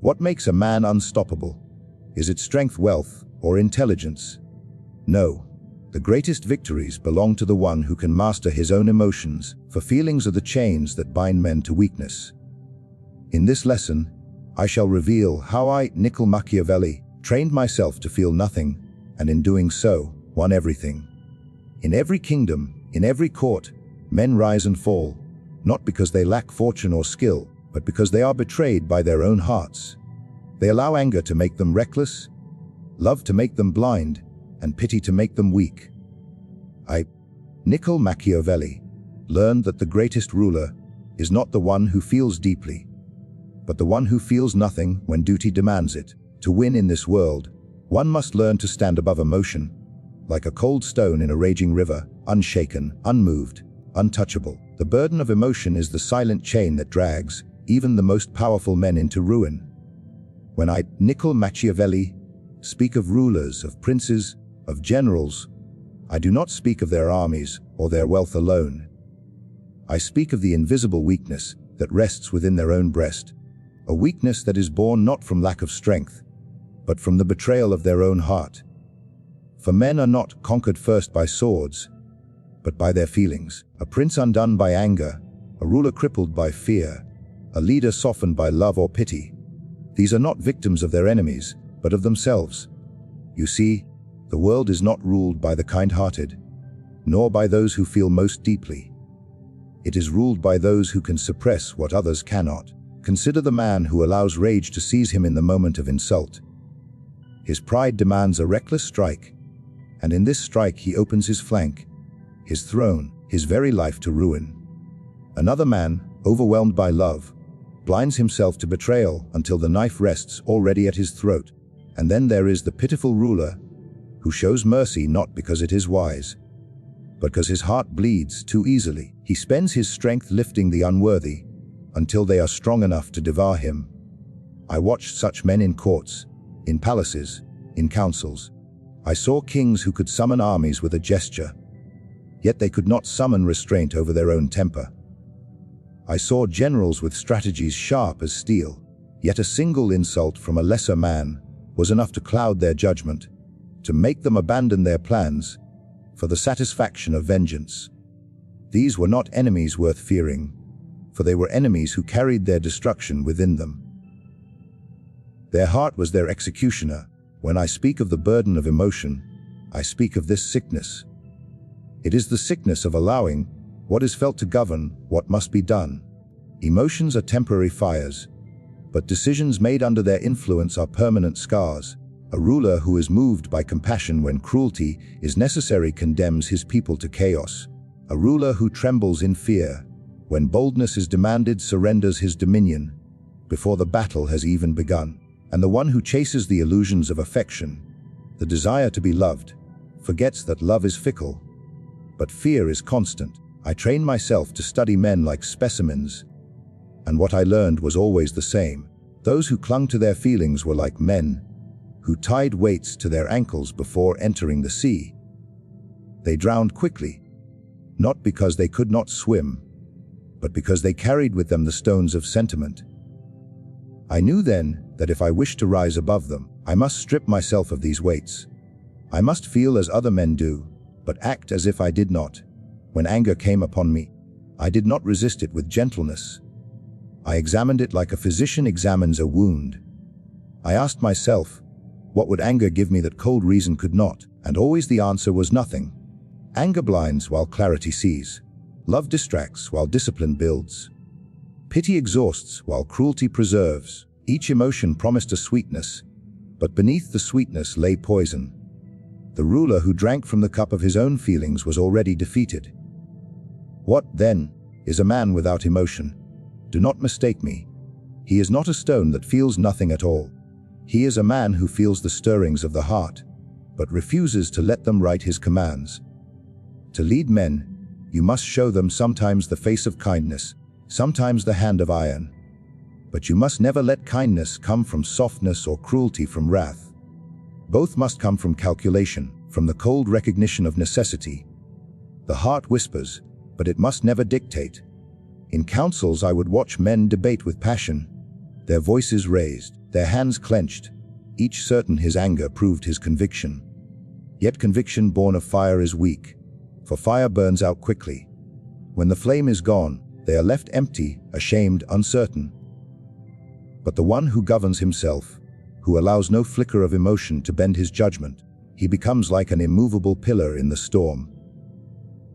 What makes a man unstoppable? Is it strength, wealth, or intelligence? No. The greatest victories belong to the one who can master his own emotions, for feelings are the chains that bind men to weakness. In this lesson, I shall reveal how I, Niccolò Machiavelli, trained myself to feel nothing, and in doing so, won everything. In every kingdom, in every court, men rise and fall, not because they lack fortune or skill, but because they are betrayed by their own hearts. They allow anger to make them reckless, love to make them blind, and pity to make them weak. I, Niccolò Machiavelli, learned that the greatest ruler is not the one who feels deeply, but the one who feels nothing when duty demands it. To win in this world, one must learn to stand above emotion, like a cold stone in a raging river, unshaken, unmoved, untouchable. The burden of emotion is the silent chain that drags even the most powerful men into ruin. When I, Niccolò Machiavelli, speak of rulers, of princes, of generals, I do not speak of their armies or their wealth alone. I speak of the invisible weakness that rests within their own breast, a weakness that is born not from lack of strength, but from the betrayal of their own heart. For men are not conquered first by swords, but by their feelings. A prince undone by anger, a ruler crippled by fear, a leader softened by love or pity. These are not victims of their enemies, but of themselves. You see, the world is not ruled by the kind-hearted, nor by those who feel most deeply. It is ruled by those who can suppress what others cannot. Consider the man who allows rage to seize him in the moment of insult. His pride demands a reckless strike, and in this strike he opens his flank, his throne, his very life to ruin. Another man, overwhelmed by love, blinds himself to betrayal until the knife rests already at his throat. And then there is the pitiful ruler who shows mercy not because it is wise, but because his heart bleeds too easily. He spends his strength lifting the unworthy until they are strong enough to devour him. I watched such men in courts, in palaces, in councils. I saw kings who could summon armies with a gesture, yet they could not summon restraint over their own temper. I saw generals with strategies sharp as steel, yet a single insult from a lesser man was enough to cloud their judgment, to make them abandon their plans for the satisfaction of vengeance. These were not enemies worth fearing, for they were enemies who carried their destruction within them. Their heart was their executioner. When I speak of the burden of emotion, I speak of this sickness. It is the sickness of allowing what is felt to govern what must be done. Emotions are temporary fires, but decisions made under their influence are permanent scars. A ruler who is moved by compassion when cruelty is necessary condemns his people to chaos. A ruler who trembles in fear when boldness is demanded surrenders his dominion before the battle has even begun. And the one who chases the illusions of affection, the desire to be loved, forgets that love is fickle, but fear is constant. I trained myself to study men like specimens, and what I learned was always the same. Those who clung to their feelings were like men who tied weights to their ankles before entering the sea. They drowned quickly, not because they could not swim, but because they carried with them the stones of sentiment. I knew then that if I wished to rise above them, I must strip myself of these weights. I must feel as other men do, but act as if I did not. When anger came upon me, I did not resist it with gentleness. I examined it like a physician examines a wound. I asked myself, what would anger give me that cold reason could not? And always the answer was nothing. Anger blinds while clarity sees. Love distracts while discipline builds. Pity exhausts while cruelty preserves. Each emotion promised a sweetness, but beneath the sweetness lay poison. The ruler who drank from the cup of his own feelings was already defeated. What, then, is a man without emotion? Do not mistake me. He is not a stone that feels nothing at all. He is a man who feels the stirrings of the heart, but refuses to let them write his commands. To lead men, you must show them sometimes the face of kindness, sometimes the hand of iron. But you must never let kindness come from softness or cruelty from wrath. Both must come from calculation, from the cold recognition of necessity. The heart whispers, but it must never dictate. In councils I would watch men debate with passion, their voices raised, their hands clenched, each certain his anger proved his conviction. Yet conviction born of fire is weak, for fire burns out quickly. When the flame is gone, they are left empty, ashamed, uncertain. But the one who governs himself, who allows no flicker of emotion to bend his judgment, he becomes like an immovable pillar in the storm.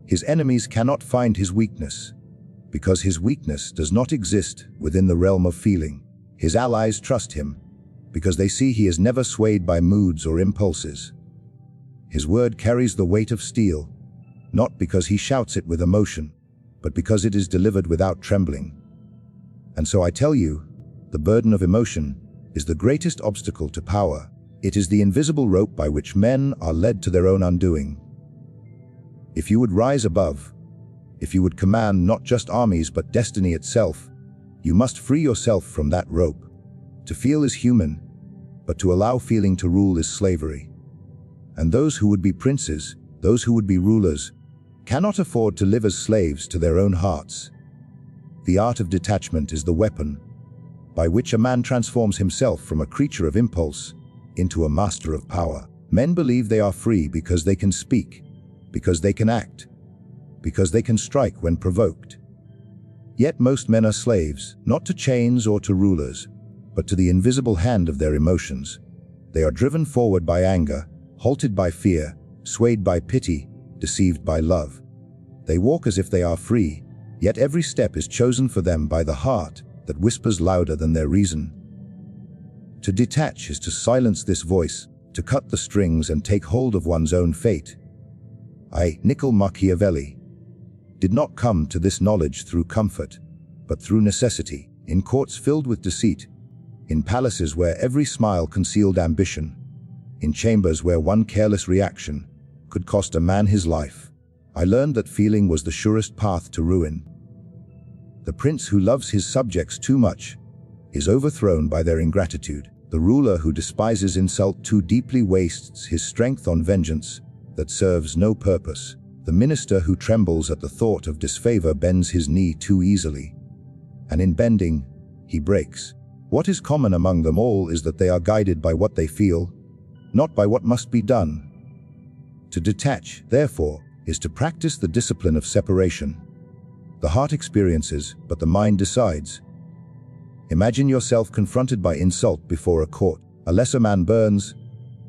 His enemies cannot find his weakness, because his weakness does not exist within the realm of feeling. His allies trust him, because they see he is never swayed by moods or impulses. His word carries the weight of steel, not because he shouts it with emotion, but because it is delivered without trembling. And so I tell you, the burden of emotion is the greatest obstacle to power. It is the invisible rope by which men are led to their own undoing. If you would rise above, if you would command not just armies but destiny itself, you must free yourself from that rope. To feel is human, but to allow feeling to rule is slavery. And those who would be princes, those who would be rulers, cannot afford to live as slaves to their own hearts. The art of detachment is the weapon by which a man transforms himself from a creature of impulse into a master of power. Men believe they are free because they can speak, because they can act, because they can strike when provoked. Yet most men are slaves, not to chains or to rulers, but to the invisible hand of their emotions. They are driven forward by anger, halted by fear, swayed by pity, deceived by love. They walk as if they are free, yet every step is chosen for them by the heart that whispers louder than their reason. To detach is to silence this voice, to cut the strings and take hold of one's own fate. Niccolò Machiavelli did not come to this knowledge through comfort, but through necessity, in courts filled with deceit, in palaces where every smile concealed ambition, in chambers where one careless reaction could cost a man his life. I learned that feeling was the surest path to ruin. The prince who loves his subjects too much is overthrown by their ingratitude. The ruler who despises insult too deeply wastes his strength on vengeance that serves no purpose. The minister who trembles at the thought of disfavor bends his knee too easily, and in bending, he breaks. What is common among them all is that they are guided by what they feel, not by what must be done. To detach, therefore, is to practice the discipline of separation. The heart experiences, but the mind decides. Imagine yourself confronted by insult before a court. A lesser man burns,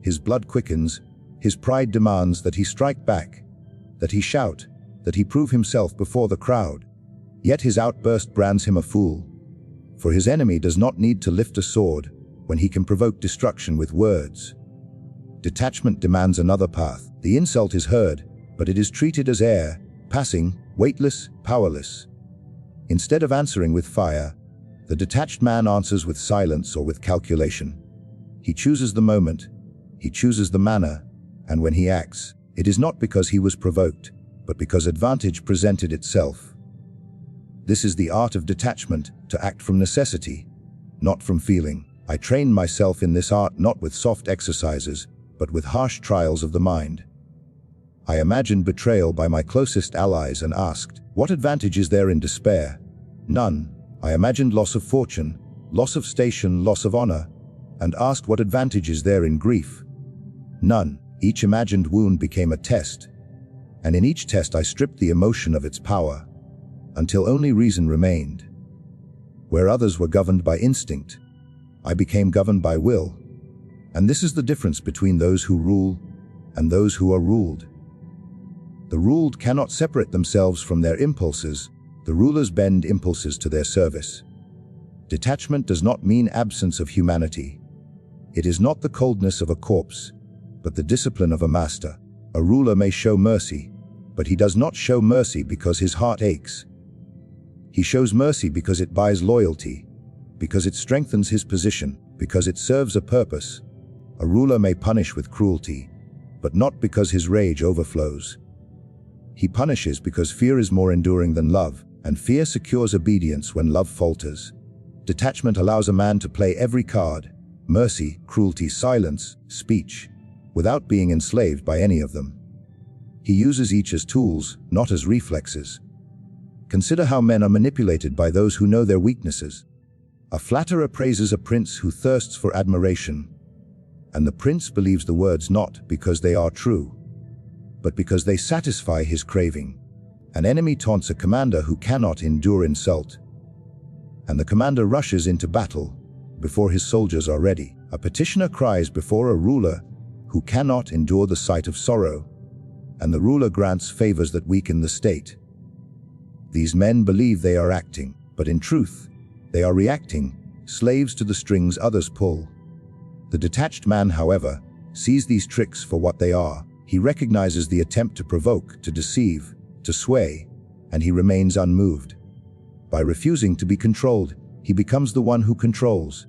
his blood quickens, his pride demands that he strike back, that he shout, that he prove himself before the crowd. Yet his outburst brands him a fool, for his enemy does not need to lift a sword when he can provoke destruction with words. Detachment demands another path. The insult is heard, but it is treated as air, passing, weightless, powerless. Instead of answering with fire, the detached man answers with silence or with calculation. He chooses the moment, he chooses the manner, and when he acts, it is not because he was provoked, but because advantage presented itself. This is the art of detachment, to act from necessity, not from feeling. I trained myself in this art not with soft exercises, but with harsh trials of the mind. I imagined betrayal by my closest allies and asked, what advantage is there in despair? None. I imagined loss of fortune, loss of station, loss of honor, and asked what advantage is there in grief? None. Each imagined wound became a test, and in each test I stripped the emotion of its power, until only reason remained. Where others were governed by instinct, I became governed by will. And this is the difference between those who rule and those who are ruled. The ruled cannot separate themselves from their impulses. The rulers bend impulses to their service. Detachment does not mean absence of humanity. It is not the coldness of a corpse, but the discipline of a master. A ruler may show mercy, but he does not show mercy because his heart aches. He shows mercy because it buys loyalty, because it strengthens his position, because it serves a purpose. A ruler may punish with cruelty, but not because his rage overflows. He punishes because fear is more enduring than love, and fear secures obedience when love falters. Detachment allows a man to play every card, mercy, cruelty, silence, speech, without being enslaved by any of them. He uses each as tools, not as reflexes. Consider how men are manipulated by those who know their weaknesses. A flatterer praises a prince who thirsts for admiration, and the prince believes the words not because they are true, but because they satisfy his craving. An enemy taunts a commander who cannot endure insult, and the commander rushes into battle before his soldiers are ready. A petitioner cries before a ruler who cannot endure the sight of sorrow, and the ruler grants favors that weaken the state. These men believe they are acting, but in truth, they are reacting, slaves to the strings others pull. The detached man, however, sees these tricks for what they are. He recognizes the attempt to provoke, to deceive, to sway, and he remains unmoved. By refusing to be controlled, he becomes the one who controls.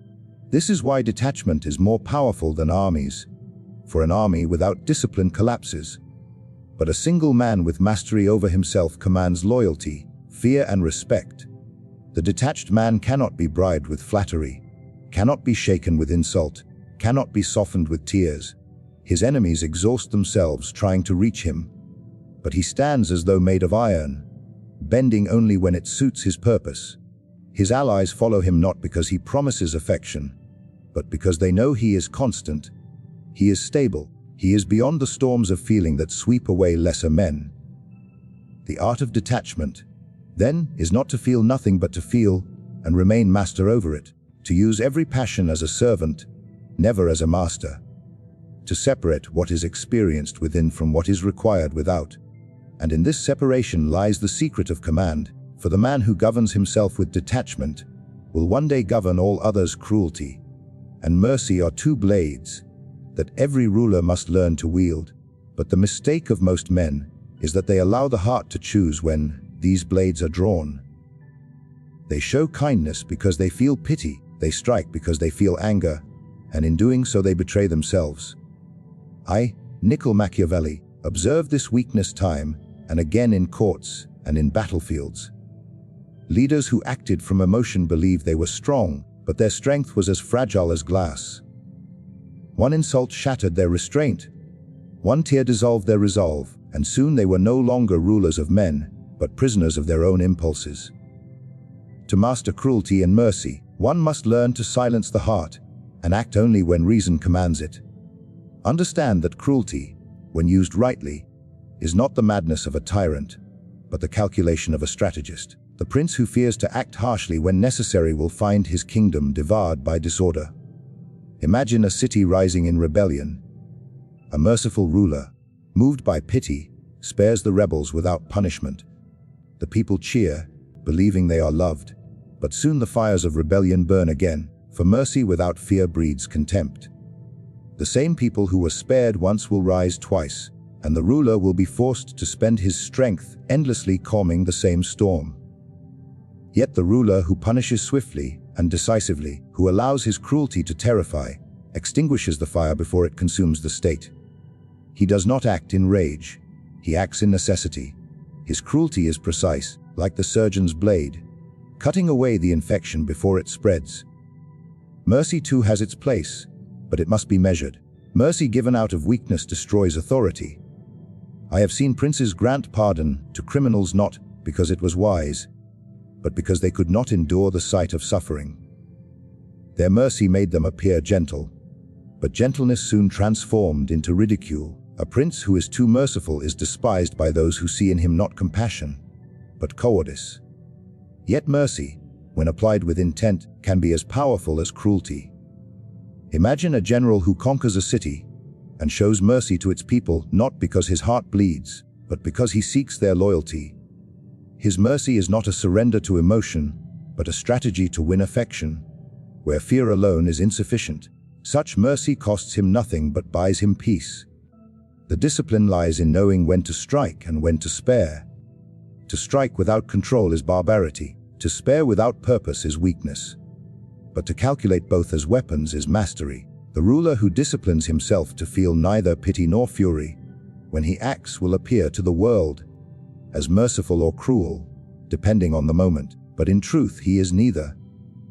This is why detachment is more powerful than armies. For an army without discipline collapses. But a single man with mastery over himself commands loyalty, fear, and respect. The detached man cannot be bribed with flattery, cannot be shaken with insult, cannot be softened with tears. His enemies exhaust themselves trying to reach him, but he stands as though made of iron, bending only when it suits his purpose. His allies follow him not because he promises affection, but because they know he is constant. He is stable. He is beyond the storms of feeling that sweep away lesser men. The art of detachment, then, is not to feel nothing but to feel and remain master over it, to use every passion as a servant, never as a master, to separate what is experienced within from what is required without. And in this separation lies the secret of command, for the man who governs himself with detachment will one day govern all others. Cruelty and mercy are two blades that every ruler must learn to wield, but the mistake of most men is that they allow the heart to choose when these blades are drawn. They show kindness because they feel pity, they strike because they feel anger, and in doing so they betray themselves. I, Niccolò Machiavelli, observed this weakness time and again in courts and in battlefields. Leaders who acted from emotion believed they were strong, but their strength was as fragile as glass. One insult shattered their restraint, one tear dissolved their resolve, and soon they were no longer rulers of men, but prisoners of their own impulses. To master cruelty and mercy, one must learn to silence the heart and act only when reason commands it. Understand that cruelty, when used rightly, is not the madness of a tyrant, but the calculation of a strategist. The prince who fears to act harshly when necessary will find his kingdom devoured by disorder. Imagine a city rising in rebellion. A merciful ruler, moved by pity, spares the rebels without punishment. The people cheer, believing they are loved, but soon the fires of rebellion burn again, for mercy without fear breeds contempt. The same people who were spared once will rise twice, and the ruler will be forced to spend his strength endlessly calming the same storm. Yet the ruler who punishes swiftly and decisively, who allows his cruelty to terrify, extinguishes the fire before it consumes the state. He does not act in rage, he acts in necessity. His cruelty is precise, like the surgeon's blade, cutting away the infection before it spreads. Mercy too has its place, but it must be measured. Mercy given out of weakness destroys authority. I have seen princes grant pardon to criminals not because it was wise, but because they could not endure the sight of suffering. Their mercy made them appear gentle, but gentleness soon transformed into ridicule. A prince who is too merciful is despised by those who see in him not compassion, but cowardice. Yet mercy, when applied with intent, can be as powerful as cruelty. Imagine a general who conquers a city and shows mercy to its people not because his heart bleeds, but because he seeks their loyalty. His mercy is not a surrender to emotion, but a strategy to win affection, where fear alone is insufficient. Such mercy costs him nothing but buys him peace. The discipline lies in knowing when to strike and when to spare. To strike without control is barbarity. To spare without purpose is weakness. But to calculate both as weapons is mastery. The ruler who disciplines himself to feel neither pity nor fury, when he acts will appear to the world as merciful or cruel, depending on the moment. But in truth he is neither.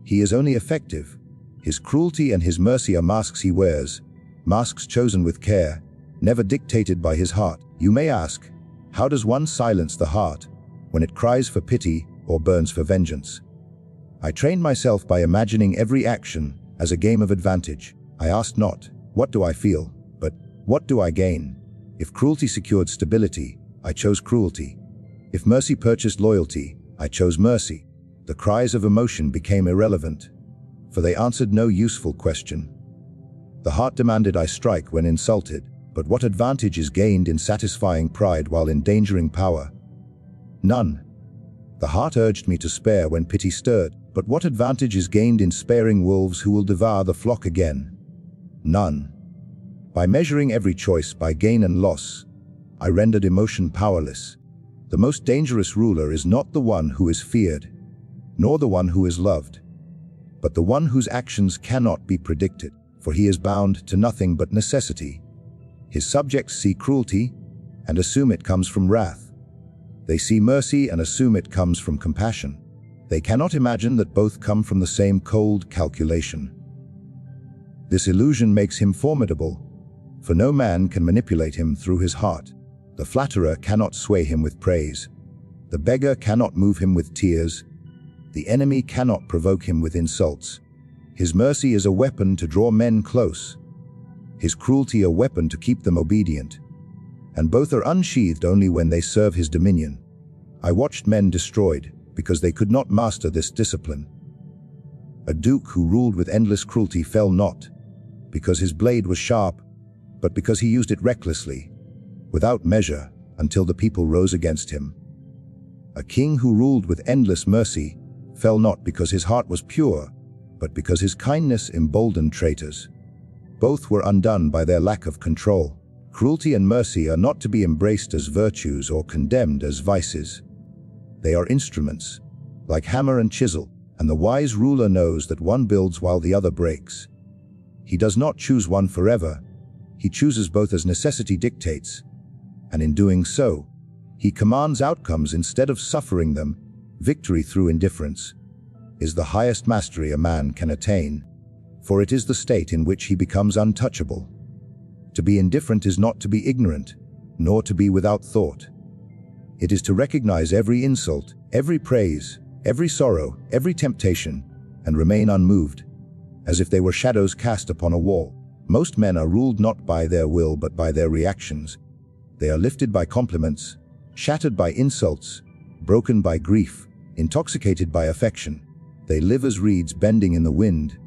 He is only effective. His cruelty and his mercy are masks he wears, masks chosen with care, never dictated by his heart. You may ask, how does one silence the heart when it cries for pity or burns for vengeance? I trained myself by imagining every action as a game of advantage. I asked not, what do I feel, but what do I gain? If cruelty secured stability, I chose cruelty. If mercy purchased loyalty, I chose mercy. The cries of emotion became irrelevant, for they answered no useful question. The heart demanded I strike when insulted, but what advantage is gained in satisfying pride while endangering power? None. The heart urged me to spare when pity stirred, but what advantage is gained in sparing wolves who will devour the flock again? None. By measuring every choice by gain and loss, I rendered emotion powerless. The most dangerous ruler is not the one who is feared, nor the one who is loved, but the one whose actions cannot be predicted, for he is bound to nothing but necessity. His subjects see cruelty and assume it comes from wrath. They see mercy and assume it comes from compassion. They cannot imagine that both come from the same cold calculation. This illusion makes him formidable, for no man can manipulate him through his heart. The flatterer cannot sway him with praise. The beggar cannot move him with tears. The enemy cannot provoke him with insults. His mercy is a weapon to draw men close, his cruelty a weapon to keep them obedient, and both are unsheathed only when they serve his dominion. I watched men destroyed because they could not master this discipline. A duke who ruled with endless cruelty fell not because his blade was sharp, but because he used it recklessly, without measure, until the people rose against him. A king who ruled with endless mercy fell not because his heart was pure, but because his kindness emboldened traitors. Both were undone by their lack of control. Cruelty and mercy are not to be embraced as virtues or condemned as vices. They are instruments, like hammer and chisel, and the wise ruler knows that one builds while the other breaks. He does not choose one forever. He chooses both as necessity dictates, and in doing so, he commands outcomes instead of suffering them. Victory through indifference is the highest mastery a man can attain, for it is the state in which he becomes untouchable. To be indifferent is not to be ignorant, nor to be without thought. It is to recognize every insult, every praise, every sorrow, every temptation, and remain unmoved, as if they were shadows cast upon a wall. Most men are ruled not by their will but by their reactions. They are lifted by compliments, shattered by insults, broken by grief, intoxicated by affection. They live as reeds bending in the wind,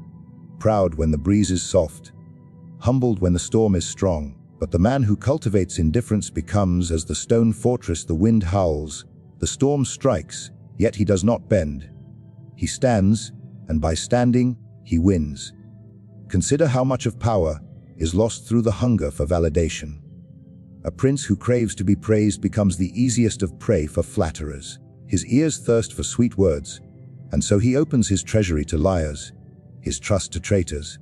proud when the breeze is soft, humbled when the storm is strong. But the man who cultivates indifference becomes as the stone fortress. The wind howls, the storm strikes, yet he does not bend. He stands, and by standing, he wins. Consider how much of power is lost through the hunger for validation. A prince who craves to be praised becomes the easiest of prey for flatterers. His ears thirst for sweet words, and so he opens his treasury to liars, his trust to traitors.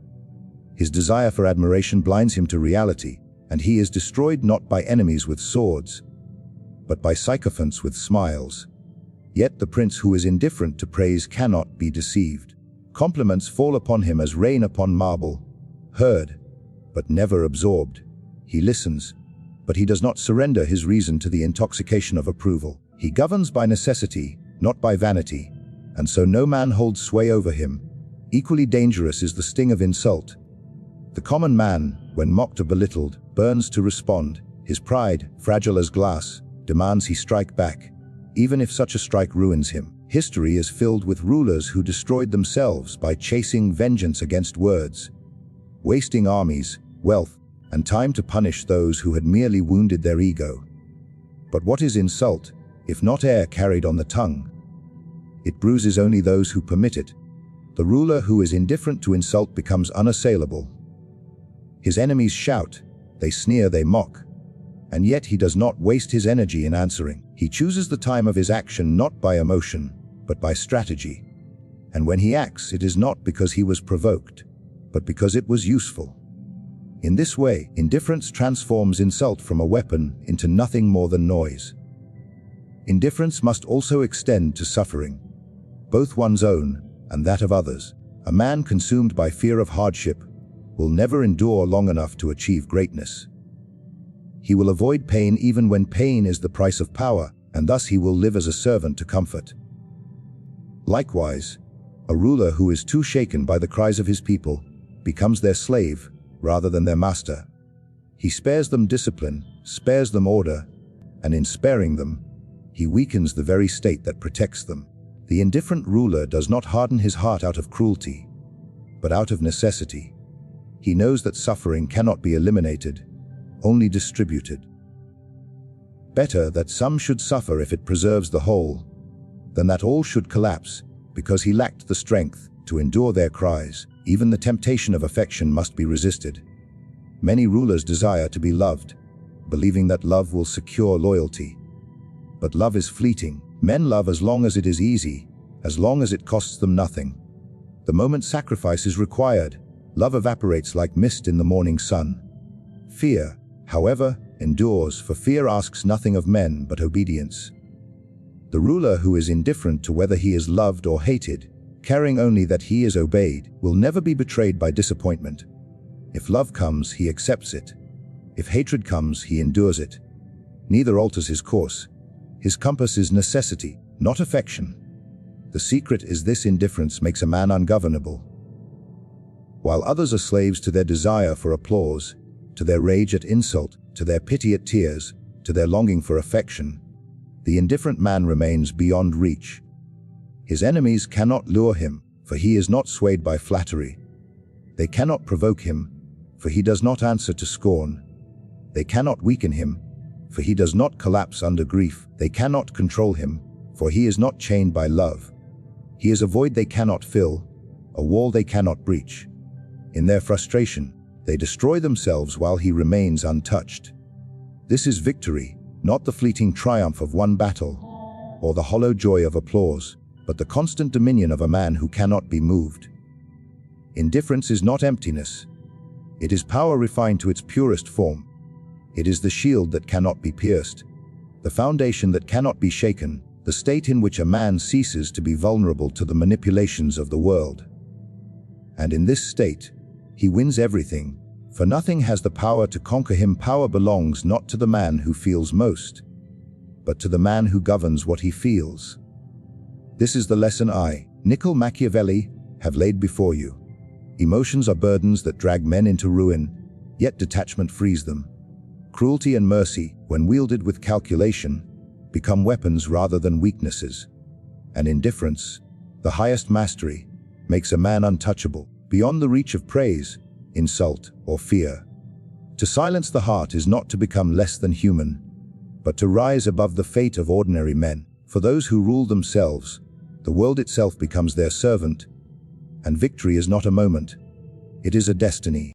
His desire for admiration blinds him to reality, and he is destroyed not by enemies with swords, but by sycophants with smiles. Yet the prince who is indifferent to praise cannot be deceived. Compliments fall upon him as rain upon marble, heard, but never absorbed. He listens, but he does not surrender his reason to the intoxication of approval. He governs by necessity, not by vanity, and so no man holds sway over him. Equally dangerous is the sting of insult. The common man, when mocked or belittled, burns to respond. His pride, fragile as glass, demands he strike back, even if such a strike ruins him. History is filled with rulers who destroyed themselves by chasing vengeance against words, wasting armies, wealth, and time to punish those who had merely wounded their ego. But what is insult, if not air carried on the tongue? It bruises only those who permit it. The ruler who is indifferent to insult becomes unassailable. His enemies shout, they sneer, they mock, and yet he does not waste his energy in answering. He chooses the time of his action not by emotion, but by strategy. And when he acts, it is not because he was provoked, but because it was useful. In this way, indifference transforms insult from a weapon into nothing more than noise. Indifference must also extend to suffering, both one's own and that of others. A man consumed by fear of hardship will never endure long enough to achieve greatness. He will avoid pain even when pain is the price of power, and thus he will live as a servant to comfort. Likewise, A ruler who is too shaken by the cries of his people becomes their slave rather than their master. He spares them discipline, spares them order, and in sparing them, he weakens the very state that protects them. The indifferent ruler does not harden his heart out of cruelty, but out of necessity. He knows that suffering cannot be eliminated, only distributed. Better that some should suffer if it preserves the whole, than that all should collapse because he lacked the strength to endure their cries. Even the temptation of affection must be resisted. Many rulers desire to be loved, believing that love will secure loyalty. But love is fleeting. Men love as long as it is easy, as long as it costs them nothing. The moment sacrifice is required, love evaporates like mist in the morning sun. Fear, however, endures, for fear asks nothing of men but obedience. The ruler who is indifferent to whether he is loved or hated, caring only that he is obeyed, will never be betrayed by disappointment. If love comes, he accepts it. If hatred comes, he endures it. Neither alters his course. His compass is necessity, not affection. The secret is this: indifference makes a man ungovernable. While others are slaves to their desire for applause, to their rage at insult, to their pity at tears, to their longing for affection, the indifferent man remains beyond reach. His enemies cannot lure him, for he is not swayed by flattery. They cannot provoke him, for he does not answer to scorn. They cannot weaken him, for he does not collapse under grief. They cannot control him, for he is not chained by love. He is a void they cannot fill, a wall they cannot breach. In their frustration, they destroy themselves while he remains untouched. This is victory, not the fleeting triumph of one battle, or the hollow joy of applause, but the constant dominion of a man who cannot be moved. Indifference is not emptiness. It is power refined to its purest form. It is the shield that cannot be pierced, the foundation that cannot be shaken, the state in which a man ceases to be vulnerable to the manipulations of the world. And in this state, he wins everything, for nothing has the power to conquer him. Power belongs not to the man who feels most, but to the man who governs what he feels. This is the lesson I, Niccolò Machiavelli, have laid before you. Emotions are burdens that drag men into ruin, yet detachment frees them. Cruelty and mercy, when wielded with calculation, become weapons rather than weaknesses. And indifference, the highest mastery, makes a man untouchable, beyond the reach of praise, insult, or fear. To silence the heart is not to become less than human, but to rise above the fate of ordinary men. For those who rule themselves, the world itself becomes their servant, and victory is not a moment, it is a destiny.